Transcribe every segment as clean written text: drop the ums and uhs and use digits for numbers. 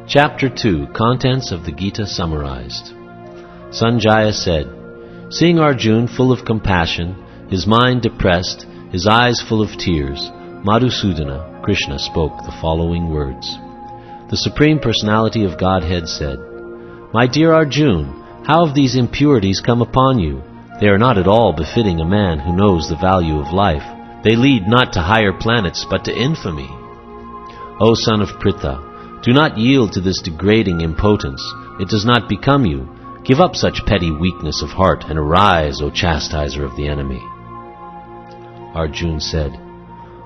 Chapter 2, Contents of the Gita Summarized. Sanjaya said, seeing Arjuna full of compassion, his mind depressed, his eyes full of tears, Madhusudana, Krishna, spoke the following words. The Supreme Personality of Godhead said, My dear Arjuna, how have these impurities come upon you? They are not at all befitting a man who knows the value of life. They lead not to higher planets, but to infamy. O son of Pritha, do not yield to this degrading impotence. It does not become you. Give up such petty weakness of heart, and arise, O chastiser of the enemy. Arjuna said,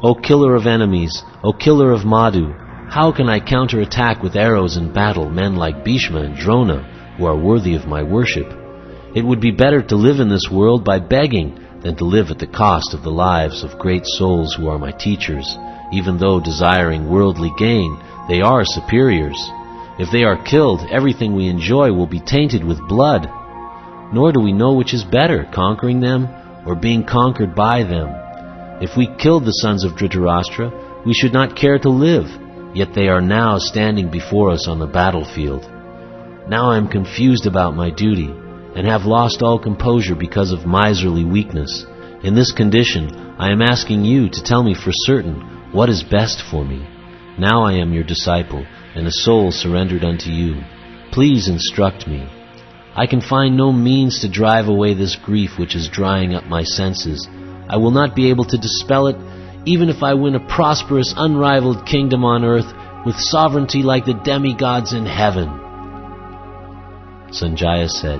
O killer of enemies, O killer of Madhu, how can I counterattack with arrows in battle men like Bhishma and Drona, who are worthy of my worship? It would be better to live in this world by begging than to live at the cost of the lives of great souls who are my teachers, even though desiring worldly gain, they are superiors. If they are killed, everything we enjoy will be tainted with blood. Nor do we know which is better, conquering them or being conquered by them. If we killed the sons of Dhritarashtra, we should not care to live, yet they are now standing before us on the battlefield. Now I am confused about my duty, and have lost all composure because of miserly weakness. In this condition, I am asking you to tell me for certain what is best for me. Now I am your disciple, and a soul surrendered unto you. Please instruct me. I can find no means to drive away this grief which is drying up my senses. I will not be able to dispel it, even if I win a prosperous, unrivaled kingdom on earth, with sovereignty like the demigods in heaven. Sanjaya said,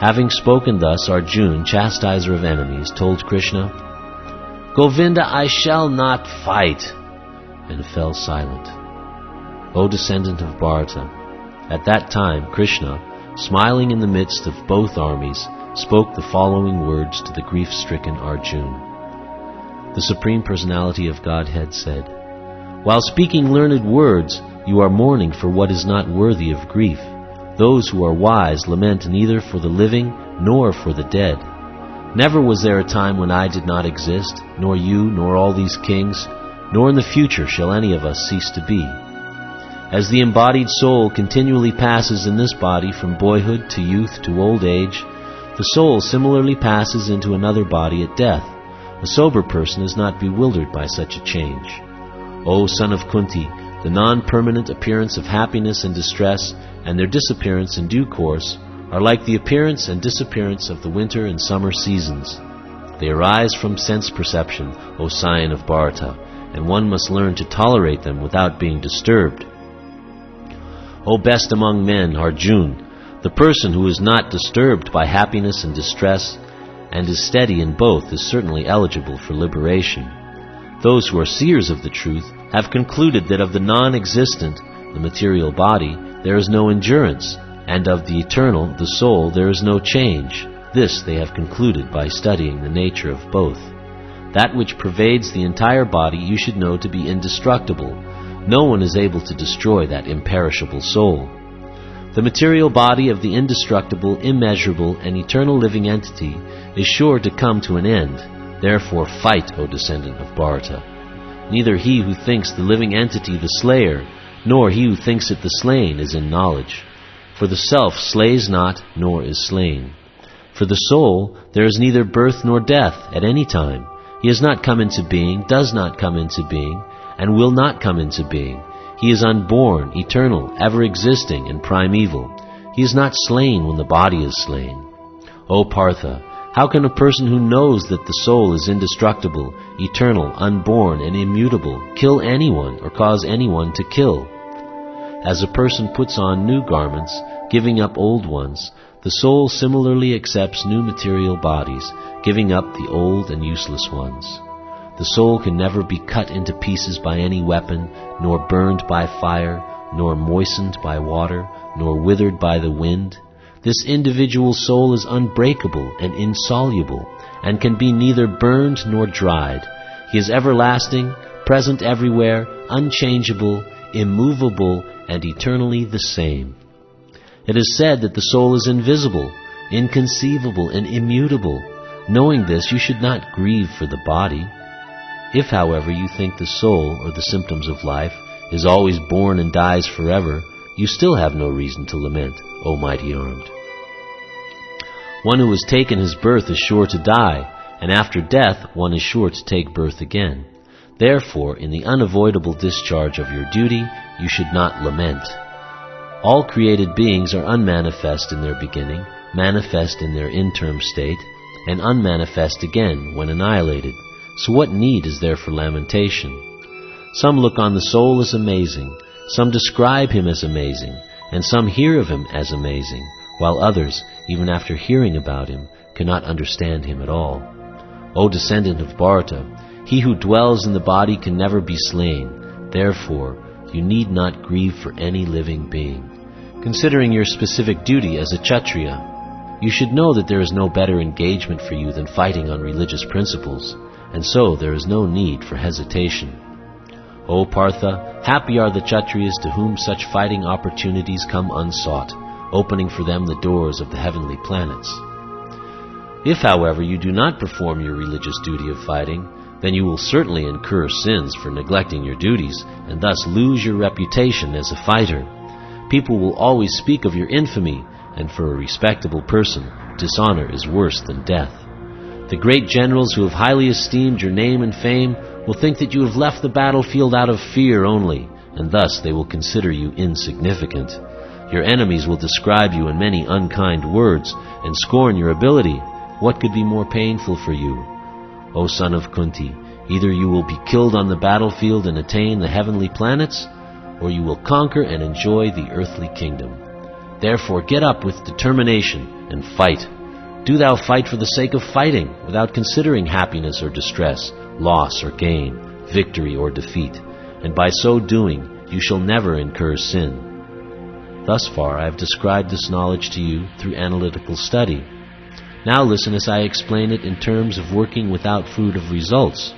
having spoken thus, Arjuna, chastiser of enemies, told Krishna, Govinda, I shall not fight, and fell silent. O descendant of Bharata, at that time Krishna, smiling in the midst of both armies, spoke the following words to the grief-stricken Arjuna. The Supreme Personality of Godhead said, While speaking learned words, you are mourning for what is not worthy of grief. Those who are wise lament neither for the living nor for the dead. Never was there a time when I did not exist, nor you, nor all these kings, nor in the future shall any of us cease to be. As the embodied soul continually passes in this body from boyhood to youth to old age, the soul similarly passes into another body at death. A sober person is not bewildered by such a change. O son of Kunti, the non-permanent appearance of happiness and distress, and their disappearance in due course, are like the appearance and disappearance of the winter and summer seasons. They arise from sense perception, O scion of Bharata, and one must learn to tolerate them without being disturbed. O best among men, Arjuna, the person who is not disturbed by happiness and distress, and is steady in both, is certainly eligible for liberation. Those who are seers of the truth have concluded that of the non-existent, the material body, there is no endurance, and of the eternal, the soul, there is no change. This they have concluded by studying the nature of both. That which pervades the entire body you should know to be indestructible. No one is able to destroy that imperishable soul. The material body of the indestructible, immeasurable, and eternal living entity is sure to come to an end. Therefore fight, O descendant of Bharata. Neither he who thinks the living entity the slayer, nor he who thinks it the slain is in knowledge. For the self slays not, nor is slain. For the soul there is neither birth nor death at any time. He has not come into being, does not come into being, and will not come into being. He is unborn, eternal, ever-existing, and primeval. He is not slain when the body is slain. O Partha, how can a person who knows that the soul is indestructible, eternal, unborn, and immutable kill anyone or cause anyone to kill? As a person puts on new garments, giving up old ones, the soul similarly accepts new material bodies, giving up the old and useless ones. The soul can never be cut into pieces by any weapon, nor burned by fire, nor moistened by water, nor withered by the wind. This individual soul is unbreakable and insoluble, and can be neither burned nor dried. He is everlasting, present everywhere, unchangeable, immovable, and eternally the same. It is said that the soul is invisible, inconceivable, and immutable. Knowing this, you should not grieve for the body. If, however, you think the soul, or the symptoms of life, is always born and dies forever, you still have no reason to lament, O mighty armed. One who has taken his birth is sure to die, and after death one is sure to take birth again. Therefore, in the unavoidable discharge of your duty, you should not lament. All created beings are unmanifest in their beginning, manifest in their interim state, and unmanifest again when annihilated. So what need is there for lamentation? Some look on the soul as amazing, some describe him as amazing, and some hear of him as amazing, while others, even after hearing about him, cannot understand him at all. O descendant of Bharata, he who dwells in the body can never be slain. Therefore, you need not grieve for any living being. Considering your specific duty as a Kshatriya, you should know that there is no better engagement for you than fighting on religious principles, and so there is no need for hesitation. O Partha, happy are the Kshatriyas to whom such fighting opportunities come unsought, opening for them the doors of the heavenly planets. If, however, you do not perform your religious duty of fighting, then you will certainly incur sins for neglecting your duties, and thus lose your reputation as a fighter. People will always speak of your infamy, and for a respectable person, dishonor is worse than death. The great generals who have highly esteemed your name and fame will think that you have left the battlefield out of fear only, and thus they will consider you insignificant. Your enemies will describe you in many unkind words, and scorn your ability. What could be more painful for you? O son of Kunti, either you will be killed on the battlefield and attain the heavenly planets, or you will conquer and enjoy the earthly kingdom. Therefore get up with determination and fight. Do thou fight for the sake of fighting, without considering happiness or distress, loss or gain, victory or defeat, and by so doing you shall never incur sin. Thus far I have described this knowledge to you through analytical study. Now listen as I explain it in terms of working without fruit of results.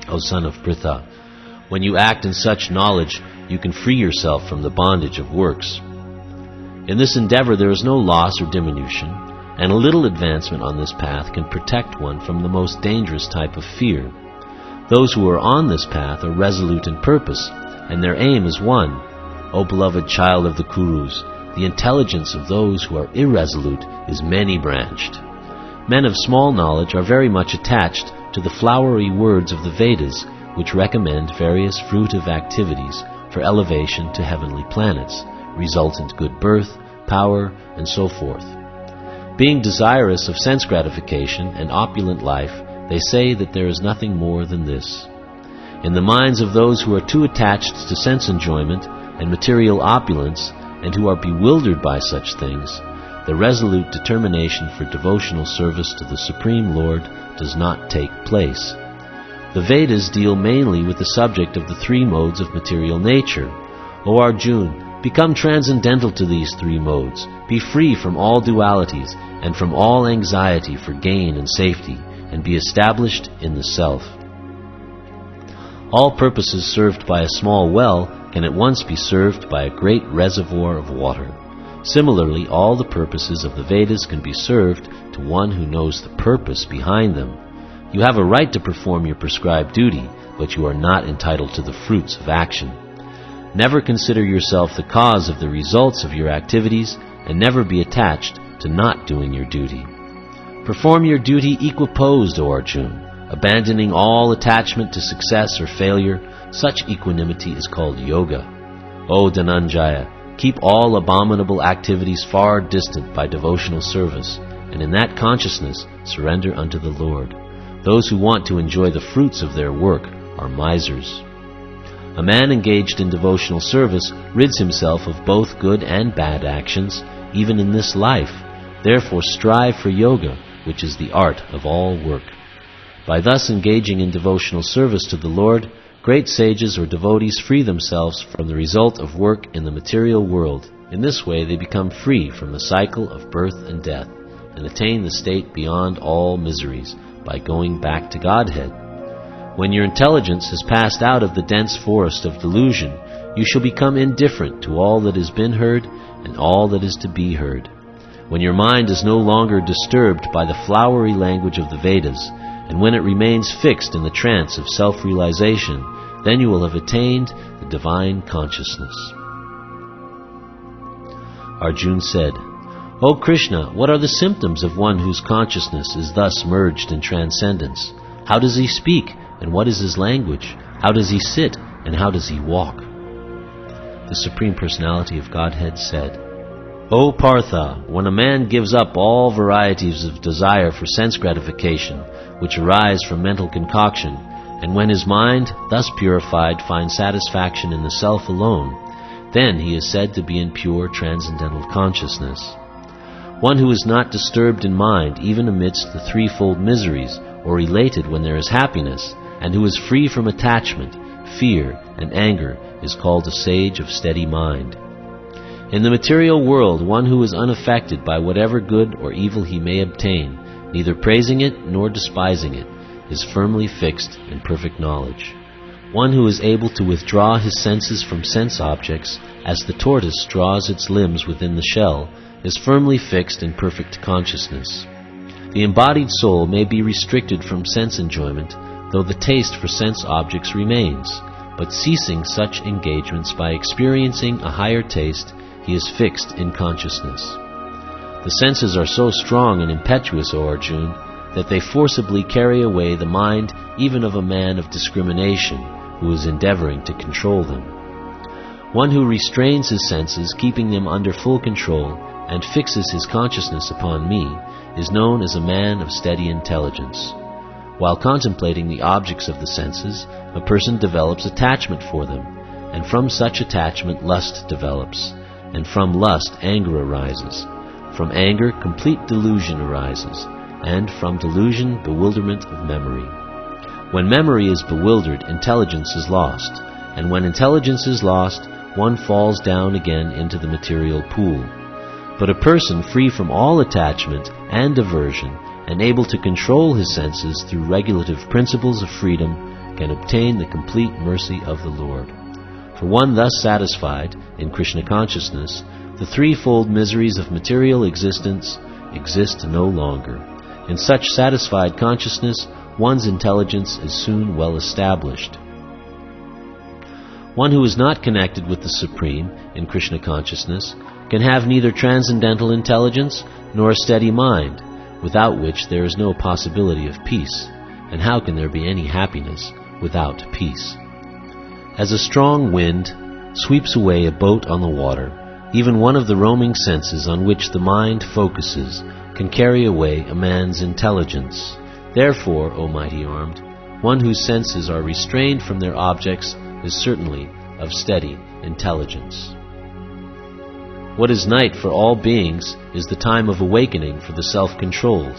O son of Pritha, when you act in such knowledge, you can free yourself from the bondage of works. In this endeavor there is no loss or diminution, and a little advancement on this path can protect one from the most dangerous type of fear. Those who are on this path are resolute in purpose, and their aim is one. O beloved child of the Kurus, the intelligence of those who are irresolute is many-branched. Men of small knowledge are very much attached to the flowery words of the Vedas, which recommend various fruitive activities for elevation to heavenly planets, resultant good birth, power, and so forth. Being desirous of sense gratification and opulent life, they say that there is nothing more than this. In the minds of those who are too attached to sense enjoyment and material opulence, and who are bewildered by such things, the resolute determination for devotional service to the Supreme Lord does not take place. The Vedas deal mainly with the subject of the three modes of material nature. O Arjuna, become transcendental to these three modes, be free from all dualities and from all anxiety for gain and safety, and be established in the self. All purposes served by a small well can at once be served by a great reservoir of water. Similarly, all the purposes of the Vedas can be served to one who knows the purpose behind them. You have a right to perform your prescribed duty, but you are not entitled to the fruits of action. Never consider yourself the cause of the results of your activities, and never be attached to not doing your duty. Perform your duty equiposed, O Arjuna, abandoning all attachment to success or failure. Such equanimity is called yoga. O Dhananjaya, keep all abominable activities far distant by devotional service, and in that consciousness surrender unto the Lord. Those who want to enjoy the fruits of their work are misers. A man engaged in devotional service rids himself of both good and bad actions, even in this life. Therefore strive for yoga, which is the art of all work. By thus engaging in devotional service to the Lord, great sages or devotees free themselves from the result of work in the material world. In this way they become free from the cycle of birth and death, and attain the state beyond all miseries by going back to Godhead. When your intelligence has passed out of the dense forest of delusion, you shall become indifferent to all that has been heard and all that is to be heard. When your mind is no longer disturbed by the flowery language of the Vedas, and when it remains fixed in the trance of self-realization, then you will have attained the divine consciousness. Arjuna said, O Krishna, what are the symptoms of one whose consciousness is thus merged in transcendence? How does he speak, and what is his language? How does he sit, and how does he walk? The Supreme Personality of Godhead said, O Partha, when a man gives up all varieties of desire for sense gratification, which arise from mental concoction, and when his mind, thus purified, finds satisfaction in the self alone, then he is said to be in pure transcendental consciousness. One who is not disturbed in mind even amidst the threefold miseries, or elated when there is happiness, and who is free from attachment, fear, and anger, is called a sage of steady mind. In the material world, one who is unaffected by whatever good or evil he may obtain, neither praising it nor despising it, is firmly fixed in perfect knowledge. One who is able to withdraw his senses from sense objects, as the tortoise draws its limbs within the shell, is firmly fixed in perfect consciousness. The embodied soul may be restricted from sense enjoyment, though the taste for sense objects remains, but ceasing such engagements by experiencing a higher taste, he is fixed in consciousness. The senses are so strong and impetuous, O Arjuna, that they forcibly carry away the mind even of a man of discrimination who is endeavoring to control them. One who restrains his senses, keeping them under full control, and fixes his consciousness upon me, is known as a man of steady intelligence. While contemplating the objects of the senses, a person develops attachment for them, and from such attachment lust develops, and from lust anger arises. From anger complete delusion arises, and from delusion bewilderment of memory. When memory is bewildered, intelligence is lost, and when intelligence is lost, one falls down again into the material pool. But a person free from all attachment and aversion, and able to control his senses through regulative principles of freedom, can obtain the complete mercy of the Lord. For one thus satisfied, in Krishna consciousness, the threefold miseries of material existence exist no longer. In such satisfied consciousness, one's intelligence is soon well established. One who is not connected with the Supreme in Krishna consciousness can have neither transcendental intelligence nor a steady mind, without which there is no possibility of peace. And how can there be any happiness without peace? As a strong wind sweeps away a boat on the water, even one of the roaming senses on which the mind focuses can carry away a man's intelligence. Therefore, O mighty armed, one whose senses are restrained from their objects is certainly of steady intelligence. What is night for all beings is the time of awakening for the self-controlled,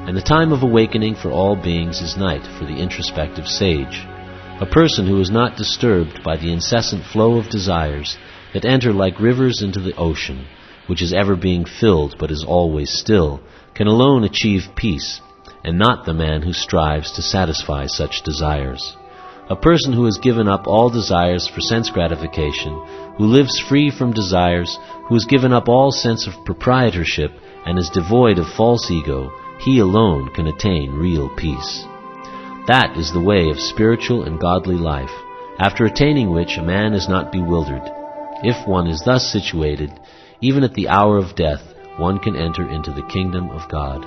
and the time of awakening for all beings is night for the introspective sage. A person who is not disturbed by the incessant flow of desires that enter like rivers into the ocean, which is ever being filled but is always still, can alone achieve peace, and not the man who strives to satisfy such desires. A person who has given up all desires for sense gratification, who lives free from desires, who has given up all sense of proprietorship and is devoid of false ego, he alone can attain real peace. That is the way of spiritual and godly life, after attaining which a man is not bewildered. If one is thus situated, even at the hour of death, one can enter into the kingdom of God.